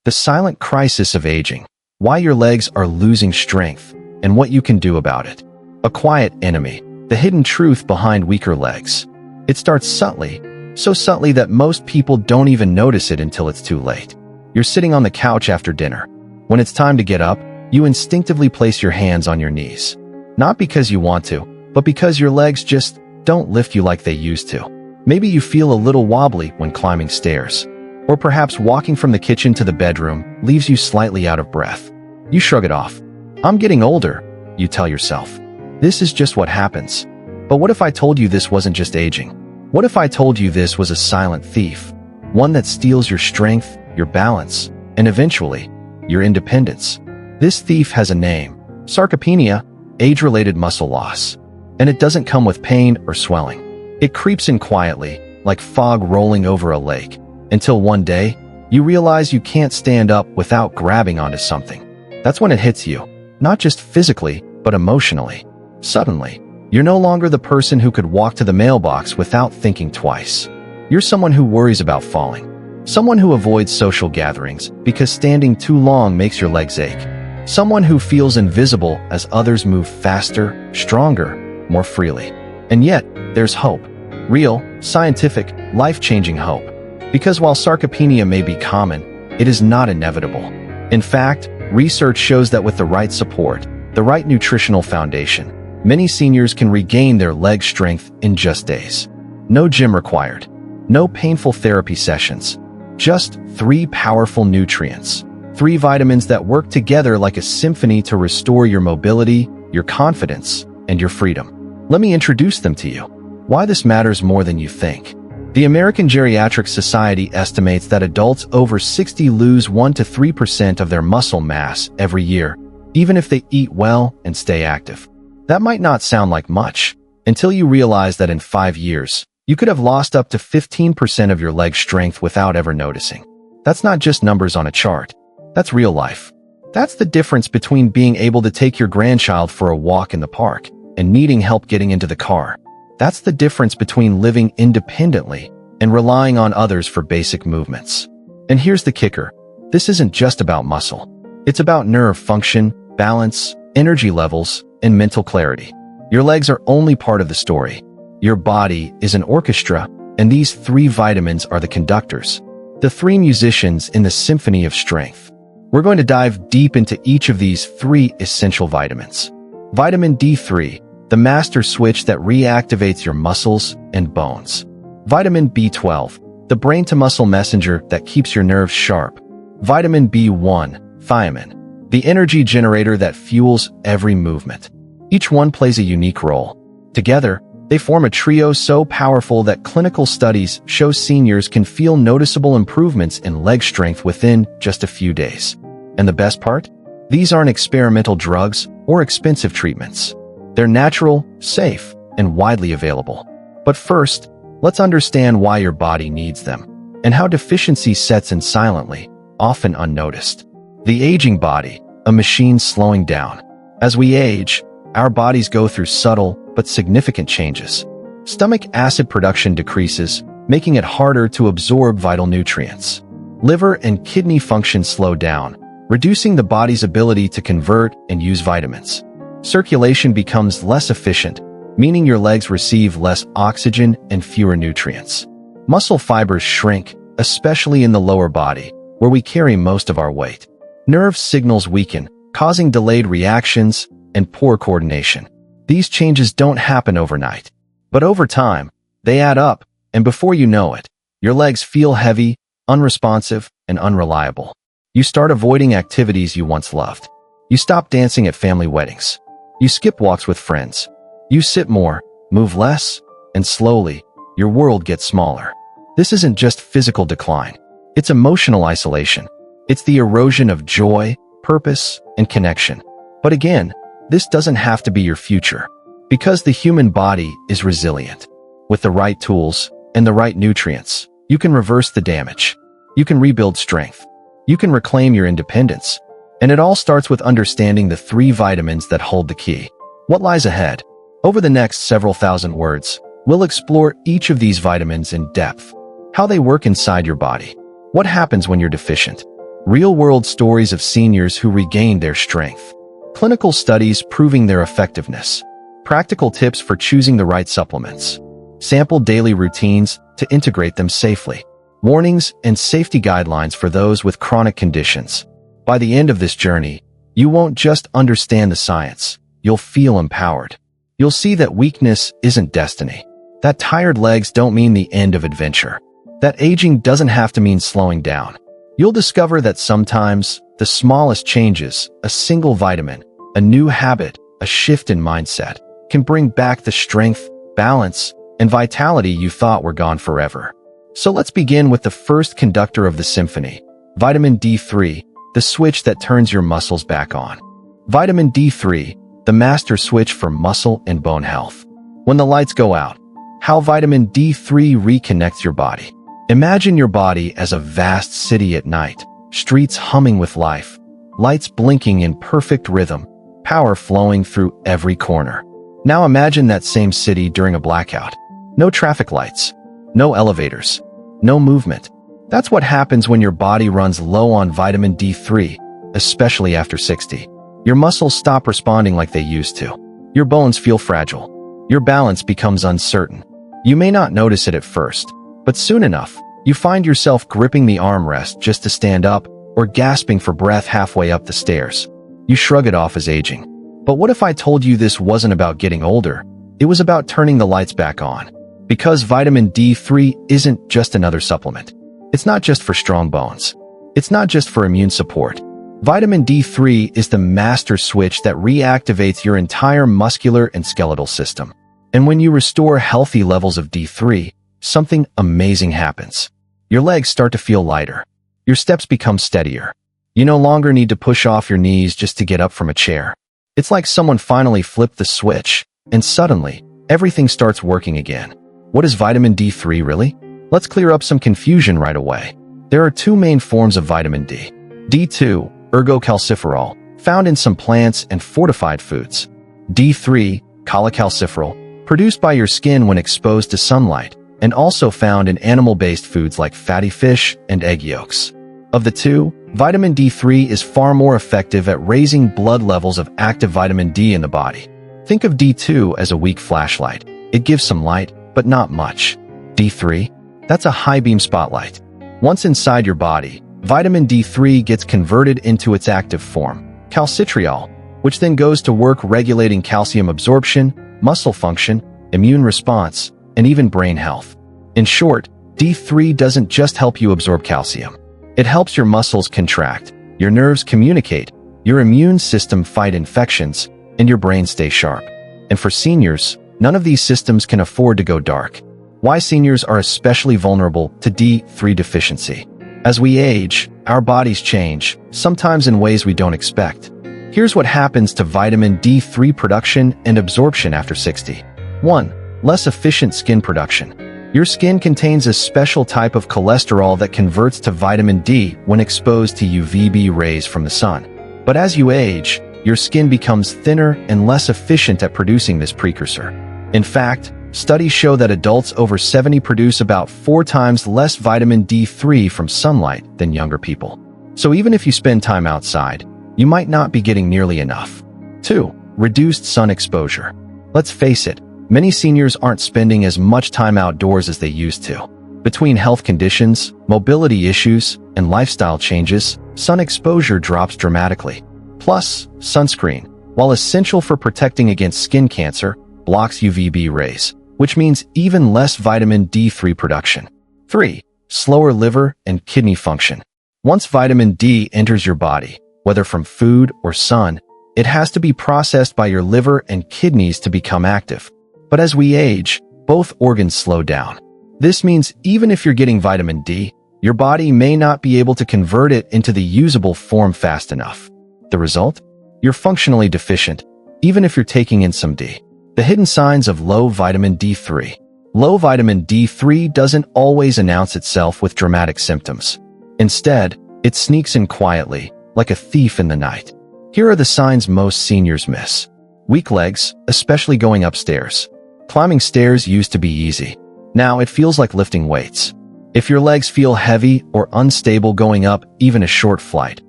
The silent crisis of aging, why your legs are losing strength, and what you can do about it. A quiet enemy, the hidden truth behind weaker legs. It starts subtly, so subtly that most people don't even notice it until it's too late. You're sitting on the couch after dinner. When it's time to get up, you instinctively place your hands on your knees. Not because you want to, but because your legs just don't lift you like they used to. Maybe you feel a little wobbly when climbing stairs. Or perhaps walking from the kitchen to the bedroom leaves you slightly out of breath. You shrug it off. I'm getting older, you tell yourself. This is just what happens. But what if I told you this wasn't just aging? What if I told you this was a silent thief? One that steals your strength, your balance, and eventually, your independence. This thief has a name: sarcopenia, age-related muscle loss. And it doesn't come with pain or swelling. It creeps in quietly, like fog rolling over a lake, until one day, you realize you can't stand up without grabbing onto something. That's when it hits you, not just physically, but emotionally. Suddenly, you're no longer the person who could walk to the mailbox without thinking twice. You're someone who worries about falling. Someone who avoids social gatherings because standing too long makes your legs ache. Someone who feels invisible as others move faster, stronger, more freely. And yet, there's hope. Real, scientific, life-changing hope. Because while sarcopenia may be common, it is not inevitable. In fact, research shows that with the right support, the right nutritional foundation, many seniors can regain their leg strength in just days. No gym required. No painful therapy sessions. Just 3 powerful nutrients. 3 vitamins that work together like a symphony to restore your mobility, your confidence, and your freedom. Let me introduce them to you. Why this matters more than you think. The American Geriatric Society estimates that adults over 60 lose 1 to 3% of their muscle mass every year, even if they eat well and stay active. That might not sound like much, until you realize that in 5 years, you could have lost up to 15% of your leg strength without ever noticing. That's not just numbers on a chart. That's real life. That's the difference between being able to take your grandchild for a walk in the park and needing help getting into the car. That's the difference between living independently and relying on others for basic movements. And here's the kicker. This isn't just about muscle. It's about nerve function, balance, energy levels, and mental clarity. Your legs are only part of the story. Your body is an orchestra, and these 3 vitamins are the conductors. The 3 musicians in the symphony of strength. We're going to dive deep into each of these 3 essential vitamins. Vitamin D3, the master switch that reactivates your muscles and bones. Vitamin B12, the brain-to-muscle messenger that keeps your nerves sharp. Vitamin B1, thiamine, the energy generator that fuels every movement. Each one plays a unique role. Together, they form a trio so powerful that clinical studies show seniors can feel noticeable improvements in leg strength within just a few days. And the best part? These aren't experimental drugs or expensive treatments. They're natural, safe, and widely available. But first, let's understand why your body needs them, and how deficiency sets in silently, often unnoticed. The aging body, a machine slowing down. As we age, our bodies go through subtle but significant changes. Stomach acid production decreases, making it harder to absorb vital nutrients. Liver and kidney function slow down, reducing the body's ability to convert and use vitamins. Circulation becomes less efficient, meaning your legs receive less oxygen and fewer nutrients. Muscle fibers shrink, especially in the lower body, where we carry most of our weight. Nerve signals weaken, causing delayed reactions and poor coordination. These changes don't happen overnight. But over time, they add up, and before you know it, your legs feel heavy, unresponsive, and unreliable. You start avoiding activities you once loved. You stop dancing at family weddings. You skip walks with friends. You sit more, move less, and slowly, your world gets smaller. This isn't just physical decline. It's emotional isolation. It's the erosion of joy, purpose, and connection. But again, this doesn't have to be your future. Because the human body is resilient. With the right tools and the right nutrients, you can reverse the damage. You can rebuild strength. You can reclaim your independence. And it all starts with understanding the 3 vitamins that hold the key. What lies ahead? Over the next several thousand words, we'll explore each of these vitamins in depth. How they work inside your body. What happens when you're deficient? Real-world stories of seniors who regained their strength. Clinical studies proving their effectiveness. Practical tips for choosing the right supplements. Sample daily routines to integrate them safely. Warnings and safety guidelines for those with chronic conditions. By the end of this journey, you won't just understand the science, you'll feel empowered. You'll see that weakness isn't destiny. That tired legs don't mean the end of adventure. That aging doesn't have to mean slowing down. You'll discover that sometimes the smallest changes, a single vitamin, a new habit, a shift in mindset, can bring back the strength, balance, and vitality you thought were gone forever. So let's begin with the first conductor of the symphony, vitamin D3, the switch that turns your muscles back on. Vitamin D3, the master switch for muscle and bone health. When the lights go out, how vitamin D3 reconnects your body. Imagine your body as a vast city at night, streets humming with life, lights blinking in perfect rhythm, power flowing through every corner. Now imagine that same city during a blackout. No traffic lights, no elevators, no movement. That's what happens when your body runs low on vitamin D3, especially after 60. Your muscles stop responding like they used to. Your bones feel fragile. Your balance becomes uncertain. You may not notice it at first, but soon enough, you find yourself gripping the armrest just to stand up or gasping for breath halfway up the stairs. You shrug it off as aging. But what if I told you this wasn't about getting older? It was about turning the lights back on. Because vitamin D3 isn't just another supplement. It's not just for strong bones. It's not just for immune support. Vitamin D3 is the master switch that reactivates your entire muscular and skeletal system. And when you restore healthy levels of D3, something amazing happens. Your legs start to feel lighter. Your steps become steadier. You no longer need to push off your knees just to get up from a chair. It's like someone finally flipped the switch, and suddenly, everything starts working again. What is vitamin D3 really? Let's clear up some confusion right away. There are two main forms of vitamin D. D2, ergocalciferol, found in some plants and fortified foods. D3, cholecalciferol, produced by your skin when exposed to sunlight, and also found in animal-based foods like fatty fish and egg yolks. Of the two, vitamin D3 is far more effective at raising blood levels of active vitamin D in the body. Think of D2 as a weak flashlight. It gives some light, but not much. D3? That's a high-beam spotlight. Once inside your body, vitamin D3 gets converted into its active form, calcitriol, which then goes to work regulating calcium absorption, muscle function, immune response, and even brain health. In short, D3 doesn't just help you absorb calcium. It helps your muscles contract, your nerves communicate, your immune system fight infections, and your brain stay sharp. And for seniors, none of these systems can afford to go dark. Why seniors are especially vulnerable to D3 deficiency. As we age, our bodies change, sometimes in ways we don't expect. Here's what happens to vitamin D3 production and absorption after 60. 1. Less efficient skin production. Your skin contains a special type of cholesterol that converts to vitamin D when exposed to UVB rays from the sun. But as you age, your skin becomes thinner and less efficient at producing this precursor. In fact, studies show that adults over 70 produce about 4 times less vitamin D3 from sunlight than younger people. So even if you spend time outside, you might not be getting nearly enough. 2. Reduced sun exposure. Let's face it, many seniors aren't spending as much time outdoors as they used to. Between health conditions, mobility issues, and lifestyle changes, sun exposure drops dramatically. Plus, sunscreen, while essential for protecting against skin cancer, blocks UVB rays, which means even less vitamin D3 production. 3. Slower liver and kidney function. Once vitamin D enters your body, whether from food or sun, it has to be processed by your liver and kidneys to become active. But as we age, both organs slow down. This means even if you're getting vitamin D, your body may not be able to convert it into the usable form fast enough. The result? You're functionally deficient, even if you're taking in some D. The hidden signs of low vitamin D3. Low vitamin D3 doesn't always announce itself with dramatic symptoms. Instead, it sneaks in quietly, like a thief in the night. Here are the signs most seniors miss. Weak legs, especially going upstairs. Climbing stairs used to be easy. Now it feels like lifting weights. If your legs feel heavy or unstable going up even a short flight,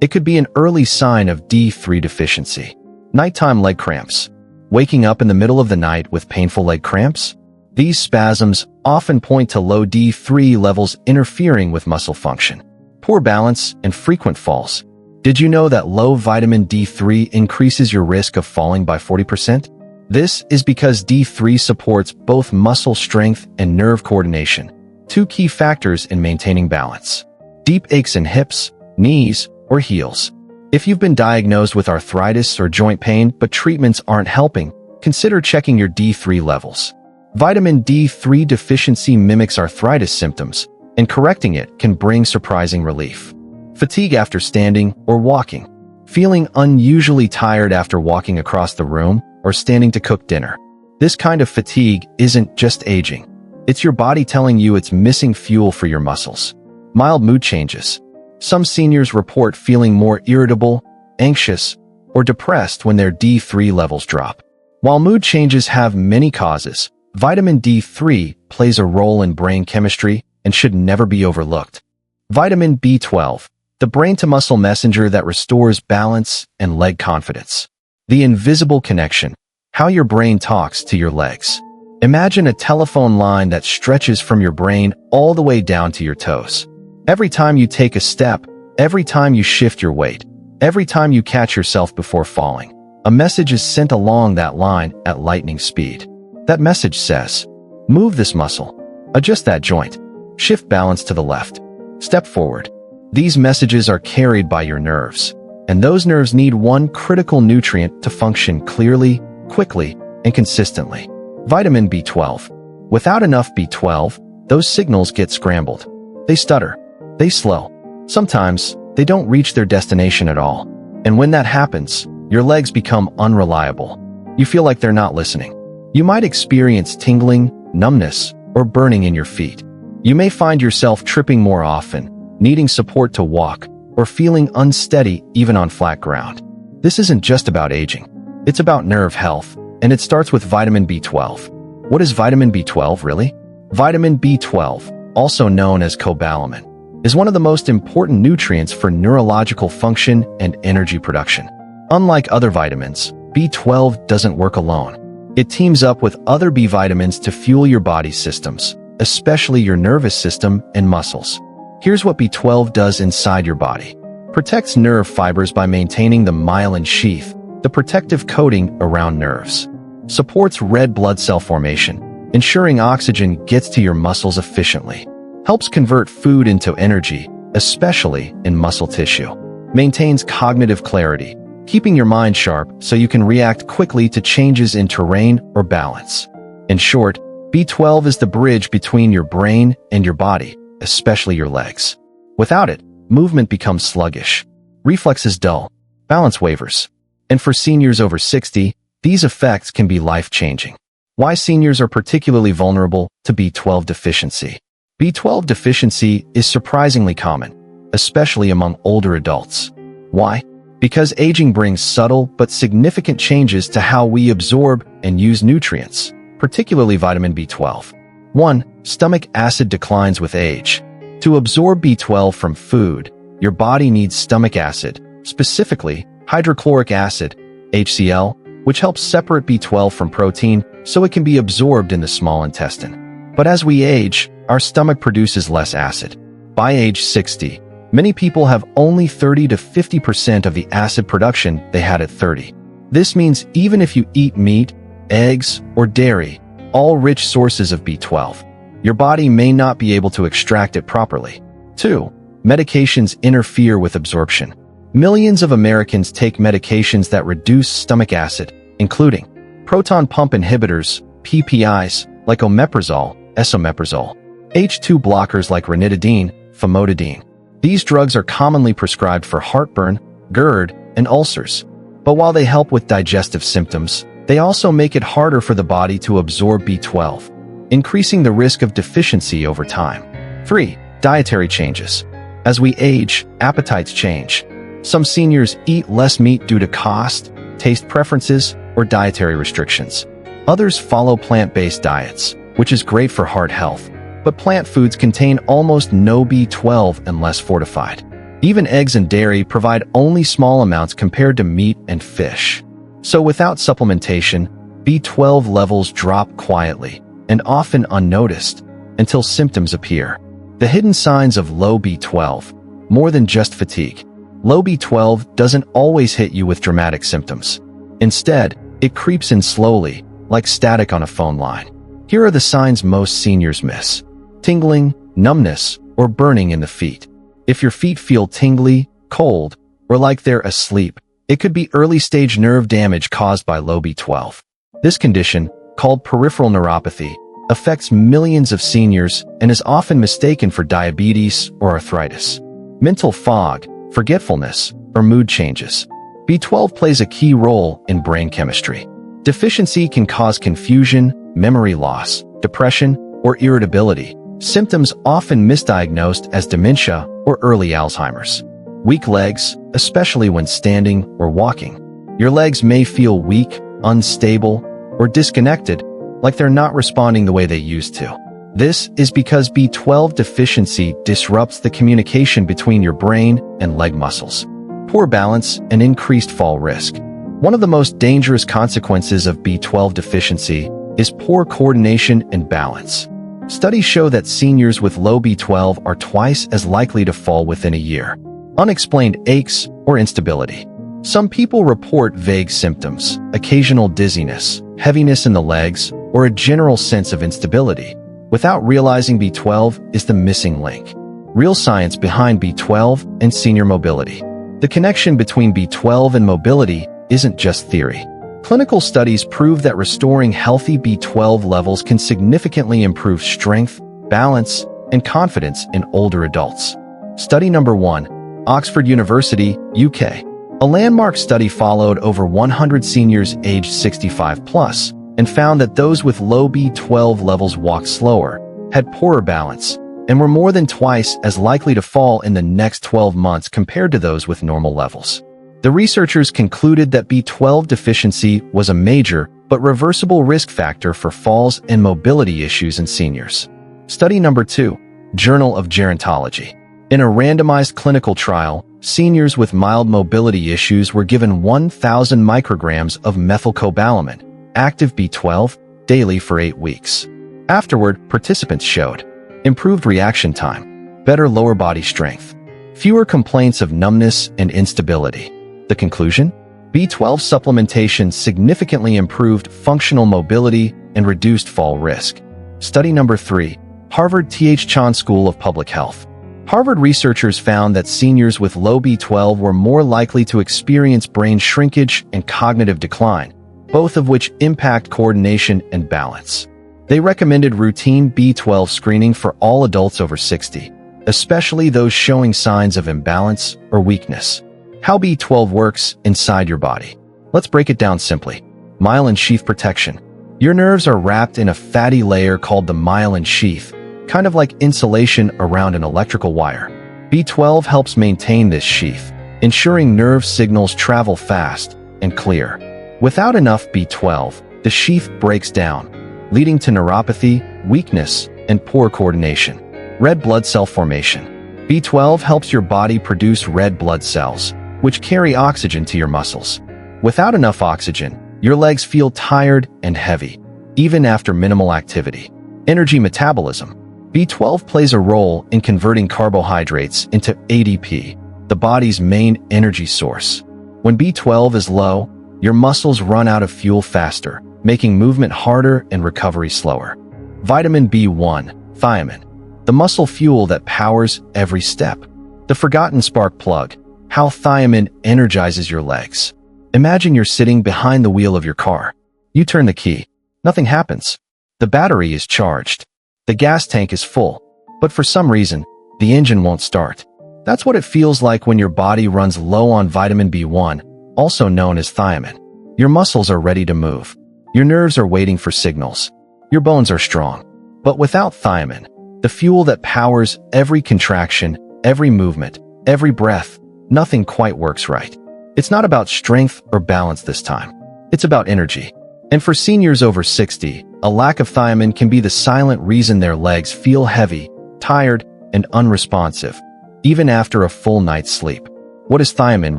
it could be an early sign of D3 deficiency. Nighttime leg cramps. Waking up in the middle of the night with painful leg cramps? These spasms often point to low D3 levels interfering with muscle function. Poor balance and frequent falls. Did you know that low vitamin D3 increases your risk of falling by 40%? This is because D3 supports both muscle strength and nerve coordination, two key factors in maintaining balance. Deep aches in hips, knees, or heels. If you've been diagnosed with arthritis or joint pain but treatments aren't helping, consider checking your D3 levels. Vitamin D3 deficiency mimics arthritis symptoms, and correcting it can bring surprising relief. Fatigue after standing or walking. Feeling unusually tired after walking across the room or standing to cook dinner. This kind of fatigue isn't just aging. It's your body telling you it's missing fuel for your muscles. Mild mood changes. Some seniors report feeling more irritable, anxious, or depressed when their D3 levels drop. While mood changes have many causes, vitamin D3 plays a role in brain chemistry and should never be overlooked. Vitamin B12, the brain-to-muscle messenger that restores balance and leg confidence. The invisible connection, how your brain talks to your legs. Imagine a telephone line that stretches from your brain all the way down to your toes. Every time you take a step, every time you shift your weight, every time you catch yourself before falling, a message is sent along that line at lightning speed. That message says, move this muscle, adjust that joint, shift balance to the left, step forward. These messages are carried by your nerves, and those nerves need one critical nutrient to function clearly, quickly, and consistently. Vitamin B12. Without enough B12, those signals get scrambled. They stutter. They slow. Sometimes, they don't reach their destination at all. And when that happens, your legs become unreliable. You feel like they're not listening. You might experience tingling, numbness, or burning in your feet. You may find yourself tripping more often, needing support to walk, or feeling unsteady even on flat ground. This isn't just about aging. It's about nerve health, and it starts with vitamin B12. What is vitamin B12 really? Vitamin B12, also known as cobalamin, is one of the most important nutrients for neurological function and energy production. Unlike other vitamins, B12 doesn't work alone. It teams up with other B vitamins to fuel your body's systems, especially your nervous system and muscles. Here's what B12 does inside your body. Protects nerve fibers by maintaining the myelin sheath, the protective coating around nerves. Supports red blood cell formation, ensuring oxygen gets to your muscles efficiently. Helps convert food into energy, especially in muscle tissue. Maintains cognitive clarity, keeping your mind sharp so you can react quickly to changes in terrain or balance. In short, B12 is the bridge between your brain and your body, especially your legs. Without it, movement becomes sluggish, reflexes dull, balance wavers. And for seniors over 60, these effects can be life-changing. Why seniors are particularly vulnerable to B12 deficiency. B12 deficiency is surprisingly common, especially among older adults. Why? Because aging brings subtle but significant changes to how we absorb and use nutrients, particularly vitamin B12. 1. Stomach acid declines with age. To absorb B12 from food, your body needs stomach acid, specifically hydrochloric acid, HCl, which helps separate B12 from protein so it can be absorbed in the small intestine. But as we age, our stomach produces less acid. By age 60, many people have only 30 to 50% of the acid production they had at 30. This means even if you eat meat, eggs, or dairy, all rich sources of B12, your body may not be able to extract it properly. 2. Medications interfere with absorption. Millions of Americans take medications that reduce stomach acid, including proton pump inhibitors, PPIs, like omeprazole, esomeprazole, H2 blockers like ranitidine, famotidine. These drugs are commonly prescribed for heartburn, GERD, and ulcers. But while they help with digestive symptoms, they also make it harder for the body to absorb B12, increasing the risk of deficiency over time. 3. Dietary changes. As we age, appetites change. Some seniors eat less meat due to cost, taste preferences, or dietary restrictions. Others follow plant-based diets, which is great for heart health, but plant foods contain almost no B12 unless fortified. Even eggs and dairy provide only small amounts compared to meat and fish. So without supplementation, B12 levels drop quietly and often unnoticed until symptoms appear. The hidden signs of low B12, more than just fatigue. Low B12 doesn't always hit you with dramatic symptoms. Instead, it creeps in slowly, like static on a phone line. Here are the signs most seniors miss: tingling, numbness, or burning in the feet. If your feet feel tingly, cold, or like they're asleep, it could be early-stage nerve damage caused by low B12. This condition, called peripheral neuropathy, affects millions of seniors and is often mistaken for diabetes or arthritis. Mental fog, forgetfulness, or mood changes. B12 plays a key role in brain chemistry. Deficiency can cause confusion, memory loss, depression, or irritability, symptoms often misdiagnosed as dementia or early Alzheimer's. Weak legs, especially when standing or walking. Your legs may feel weak, unstable, or disconnected, like they're not responding the way they used to. This is because B12 deficiency disrupts the communication between your brain and leg muscles. Poor balance and increased fall risk. One of the most dangerous consequences of B12 deficiency is poor coordination and balance. Studies show that seniors with low B12 are twice as likely to fall within a year. Unexplained aches or instability. Some people report vague symptoms, occasional dizziness, heaviness in the legs, or a general sense of instability, without realizing B12 is the missing link. Real science behind B12 and senior mobility. The connection between B12 and mobility isn't just theory. Clinical studies prove that restoring healthy B12 levels can significantly improve strength, balance, and confidence in older adults. Study number 1, Oxford University, UK. A landmark study followed over 100 seniors aged 65 plus and found that those with low B12 levels walked slower, had poorer balance, and were more than twice as likely to fall in the next 12 months compared to those with normal levels. The researchers concluded that B12 deficiency was a major but reversible risk factor for falls and mobility issues in seniors. Study number 2, Journal of Gerontology. In a randomized clinical trial, seniors with mild mobility issues were given 1,000 micrograms of methylcobalamin, active B12, daily for 8 weeks. Afterward, participants showed improved reaction time, better lower body strength, fewer complaints of numbness and instability. The conclusion? B12 supplementation significantly improved functional mobility and reduced fall risk. Study number 3, Harvard T.H. Chan School of Public Health. Harvard researchers found that seniors with low B12 were more likely to experience brain shrinkage and cognitive decline, both of which impact coordination and balance. They recommended routine B12 screening for all adults over 60, especially those showing signs of imbalance or weakness. How B12 works inside your body. Let's break it down simply. Myelin sheath protection. Your nerves are wrapped in a fatty layer called the myelin sheath, kind of like insulation around an electrical wire. B12 helps maintain this sheath, ensuring nerve signals travel fast and clear. Without enough B12, the sheath breaks down, leading to neuropathy, weakness, and poor coordination. Red blood cell formation. B12 helps your body produce red blood cells, which carry oxygen to your muscles. Without enough oxygen, your legs feel tired and heavy, even after minimal activity. Energy metabolism. B12 plays a role in converting carbohydrates into ADP, the body's main energy source. When B12 is low, your muscles run out of fuel faster, making movement harder and recovery slower. Vitamin B1, thiamine, the muscle fuel that powers every step. The forgotten spark plug, how thiamine energizes your legs. Imagine you're sitting behind the wheel of your car. You turn the key. Nothing happens. The battery is charged. The gas tank is full. But for some reason, the engine won't start. That's what it feels like when your body runs low on vitamin B1, also known as thiamine. Your muscles are ready to move. Your nerves are waiting for signals. Your bones are strong. But without thiamine, the fuel that powers every contraction, every movement, every breath, nothing quite works right. It's not about strength or balance this time. It's about energy. And for seniors over 60, A lack of thiamine can be the silent reason their legs feel heavy, tired, and unresponsive, even after a full night's sleep. What is thiamine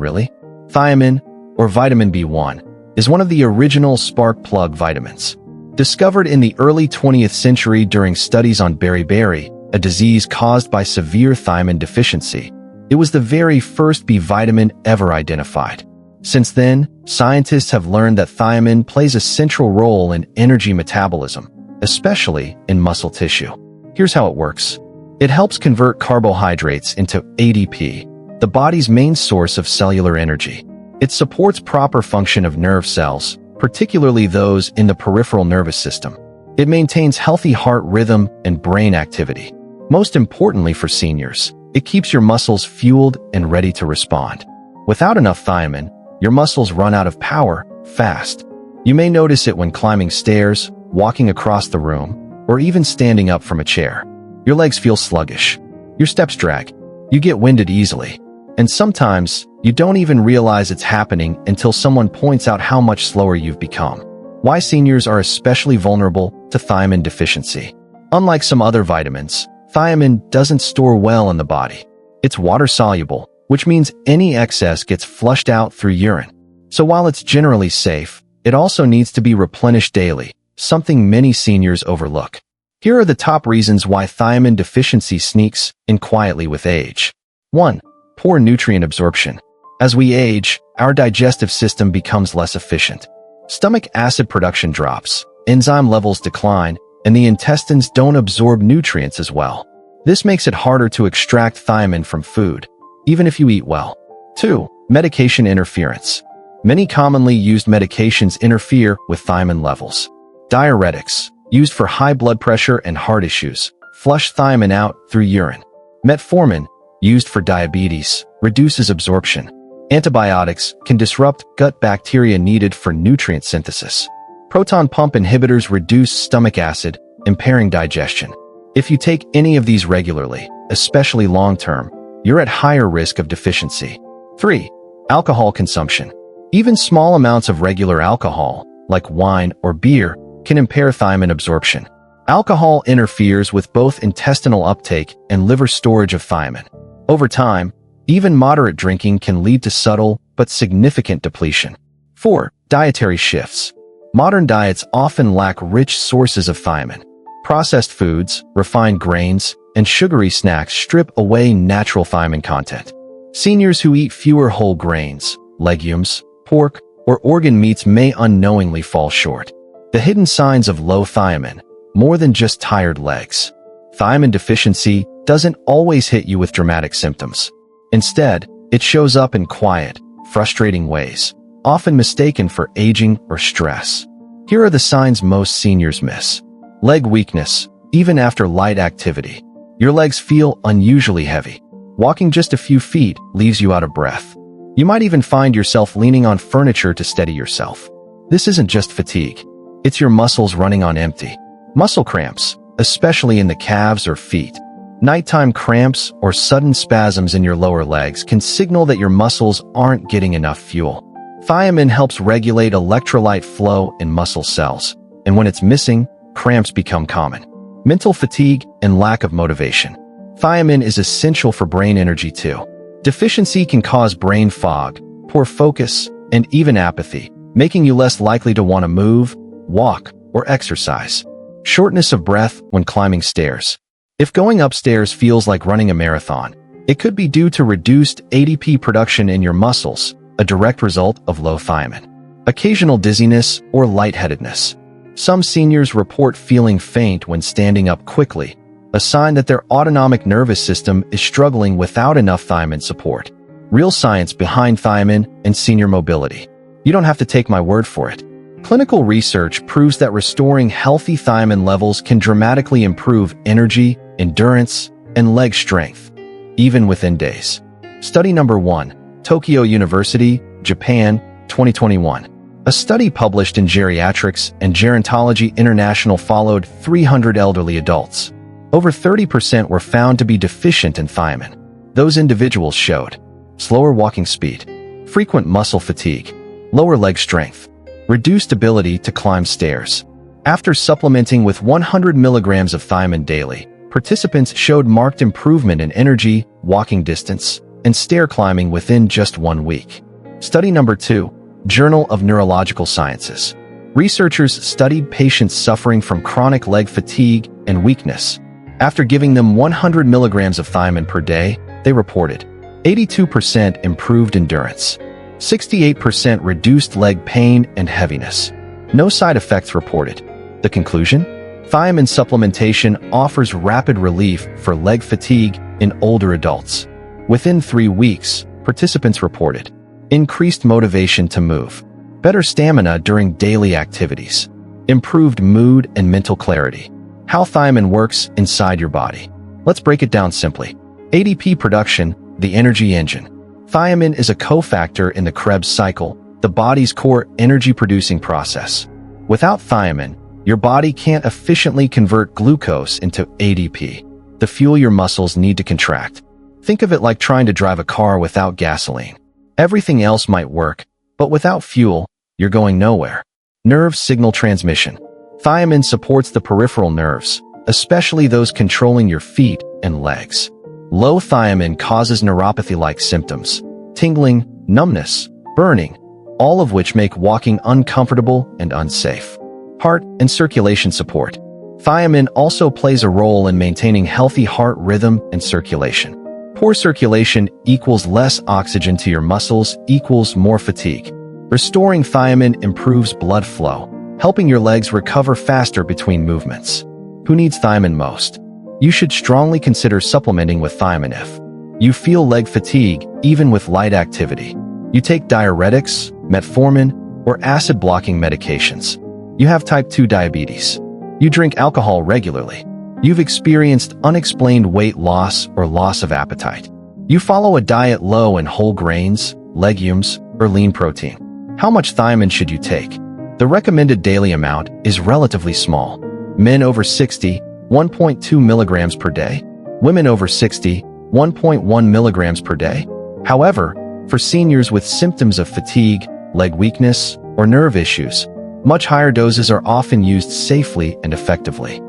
really? Thiamine, or vitamin B1, is one of the original spark plug vitamins. Discovered in the early 20th century during studies on beriberi, a disease caused by severe thiamine deficiency, it was the very first B vitamin ever identified. Since then, scientists have learned that thiamine plays a central role in energy metabolism, especially in muscle tissue. Here's how it works. It helps convert carbohydrates into ADP, the body's main source of cellular energy. It supports proper function of nerve cells, particularly those in the peripheral nervous system. It maintains healthy heart rhythm and brain activity. Most importantly for seniors, it keeps your muscles fueled and ready to respond. Without enough thiamine, your muscles run out of power fast. You may notice it when climbing stairs, walking across the room, or even standing up from a chair. Your legs feel sluggish. Your steps drag. You get winded easily. And sometimes, you don't even realize it's happening until someone points out how much slower you've become. Why seniors are especially vulnerable to thiamine deficiency. Unlike some other vitamins, thiamine doesn't store well in the body. It's water-soluble, which means any excess gets flushed out through urine. So while it's generally safe, it also needs to be replenished daily, something many seniors overlook. Here are the top reasons why thiamine deficiency sneaks in quietly with age. 1. Poor nutrient absorption. As we age, our digestive system becomes less efficient. Stomach acid production drops, enzyme levels decline, and the intestines don't absorb nutrients as well. This makes it harder to extract thiamine from food, even if you eat well. 2. Medication interference. Many commonly used medications interfere with thiamine levels. Diuretics, used for high blood pressure and heart issues, flush thiamine out through urine. Metformin, used for diabetes, reduces absorption. Antibiotics can disrupt gut bacteria needed for nutrient synthesis. Proton pump inhibitors reduce stomach acid, impairing digestion. If you take any of these regularly, especially long-term, you're at higher risk of deficiency. 3. Alcohol consumption. Even small amounts of regular alcohol, like wine or beer, can impair thiamine absorption. Alcohol interferes with both intestinal uptake and liver storage of thiamine. Over time, even moderate drinking can lead to subtle but significant depletion. 4. Dietary shifts. Modern diets often lack rich sources of thiamine. Processed foods, refined grains, and sugary snacks strip away natural thiamine content. Seniors who eat fewer whole grains, legumes, pork, or organ meats may unknowingly fall short. The hidden signs of low thiamine, more than just tired legs. Thiamine deficiency doesn't always hit you with dramatic symptoms. Instead, it shows up in quiet, frustrating ways, often mistaken for aging or stress. Here are the signs most seniors miss. Leg weakness, even after light activity. Your legs feel unusually heavy. Walking just a few feet leaves you out of breath. You might even find yourself leaning on furniture to steady yourself. This isn't just fatigue. It's your muscles running on empty. Muscle cramps, especially in the calves or feet. Nighttime cramps or sudden spasms in your lower legs can signal that your muscles aren't getting enough fuel. Thiamine helps regulate electrolyte flow in muscle cells, and when it's missing, cramps become common. Mental fatigue and lack of motivation. Thiamine is essential for brain energy too. Deficiency can cause brain fog, poor focus, and even apathy, making you less likely to want to move, walk, or exercise. Shortness of breath when climbing stairs. If going upstairs feels like running a marathon, it could be due to reduced ADP production in your muscles, a direct result of low thiamine. Occasional dizziness or lightheadedness. Some seniors report feeling faint when standing up quickly, a sign that their autonomic nervous system is struggling without enough thiamine support. Real science behind thiamine and senior mobility. You don't have to take my word for it. Clinical research proves that restoring healthy thiamine levels can dramatically improve energy, endurance, and leg strength, even within days. Study number 1, Tokyo University, Japan, 2021. A study published in Geriatrics and Gerontology International followed 300 elderly adults. Over 30% were found to be deficient in thiamine. Those individuals showed slower walking speed, frequent muscle fatigue, lower leg strength, reduced ability to climb stairs, After supplementing with 100 milligrams of thiamine daily, participants showed marked improvement in energy, walking distance, and stair climbing within just 1 week. Study number 2, Journal of Neurological Sciences. Researchers studied patients suffering from chronic leg fatigue and weakness. After giving them 100 milligrams of thiamine per day, they reported 82% improved endurance, 68% reduced leg pain and heaviness. No side effects reported. The conclusion? Thiamine supplementation offers rapid relief for leg fatigue in older adults. Within 3 weeks, participants reported increased motivation to move, better stamina during daily activities, improved mood and mental clarity. How thiamine works inside your body. Let's break it down simply. ADP production, the energy engine. Thiamine is a cofactor in the Krebs cycle, the body's core energy-producing process. Without thiamine, your body can't efficiently convert glucose into ADP, the fuel your muscles need to contract. Think of it like trying to drive a car without gasoline. Everything else might work, but without fuel, you're going nowhere. Nerve signal transmission. Thiamine supports the peripheral nerves, especially those controlling your feet and legs. Low thiamine causes neuropathy-like symptoms, tingling, numbness, burning, all of which make walking uncomfortable and unsafe. Heart and circulation support. Thiamine also plays a role in maintaining healthy heart rhythm and circulation. Poor circulation equals less oxygen to your muscles equals more fatigue. Restoring thiamine improves blood flow, helping your legs recover faster between movements. Who needs thiamine most? You should strongly consider supplementing with thiamine if you feel leg fatigue even with light activity. You take diuretics, metformin, or acid-blocking medications. You have type 2 diabetes. You drink alcohol regularly. You've experienced unexplained weight loss or loss of appetite. You follow a diet low in whole grains, legumes, or lean protein. How much thiamine should you take? The recommended daily amount is relatively small. Men over 60, 1.2 milligrams per day. Women over 60, 1.1 milligrams per day. However, for seniors with symptoms of fatigue, leg weakness, or nerve issues, much higher doses are often used safely and effectively.